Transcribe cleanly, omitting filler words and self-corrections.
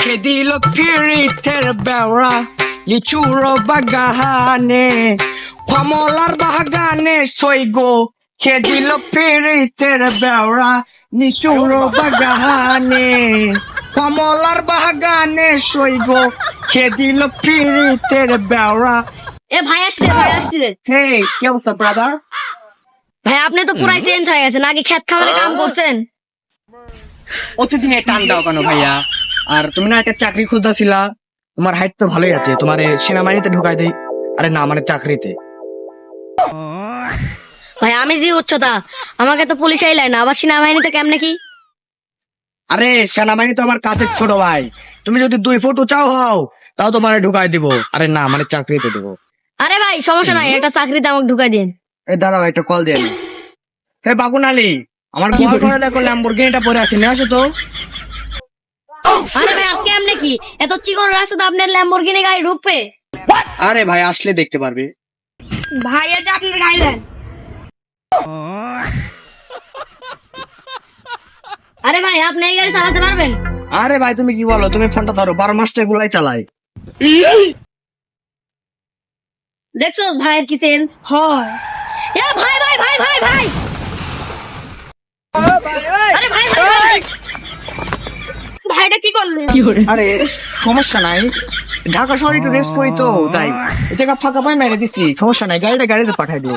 খেদিল পিরিতের বেওড়া লিচুর বাগানে কমলার বাগানে সইগো খেদিল পিরিতের বেওড়া লিচুর বাগানে কমলার বাগানে সইগো খেদিল পিরিতের বেওড়া। এ ভাই আসছে, ভাই আসছে। হে কি অবস্থা ব্রাদার? ভাই আপনি তো পুরাই চেঞ্জ হয়ে গেছেন, আগে ক্ষেত খামারে কাম করছেন। প্রতিদিন টান দাও কেন ভাইয়া? আর তুমি না একটা চাকরি খুঁজতেছিলা, তোমার হাইট তো ভালোই আছে, তোমার সেনাবাহিনীতে ঢুকাই দেই। আরে না, মানে চাকরিতে। ভাই আমি যে উচ্চতা, আমাকে তো পুলিশ আইলাই না, আবার সেনাবাহিনীতে কেমনে কি? আরে সেনাবাহিনী তো আমার কাছের ছোট ভাই, তুমি যদি 2 ফুট উঁচাও হও তাও তোমার ঢুকাই দিব। আরে না, মানে চাকরিতে দিব। আরে ভাই সমস্যা নাই, একটা চাকরিতে আমাকে ঢুকাই দিন। এই দাঁড়াও, একটা কল দিয়ে নি। হে বাগুন আলী, আমার ঘর করে দেখো ল্যাম্বরগিনিটা পরে আছে, নিয়ে আসো তো। আরে ভাই আপনি কেমনে কি এত চিকন রাস্তাতে আপনার ল্যাম্বরগিনি গাড়ি ঢুকবে? আরে ভাই আসলে দেখতে পারবে। ভাই এটা আপনার গাড়ি দেন। আরে ভাই আপনি এই গাড়ি চালাতে পারবেন? আরে ভাই তুমি কি বলো, তুমি ফোনটা ধরো, 12 মাস তো এগুলাই চালাই। দেখছো ভাইয়ের কি চেঞ্জ হয়। এ ভাই ভাই ভাই ভাই ভাই, আরে ভাই ভাই ভাই, ভাইটা কি করলেন? আরে সমস্যা নাই, ঢাকা শহরে একটু রেস্ট করি তো, তাই এটা ফাঁকা পাই মেরে দিচ্ছি। সমস্যা নাই, গাড়িতে পাঠাই দিও।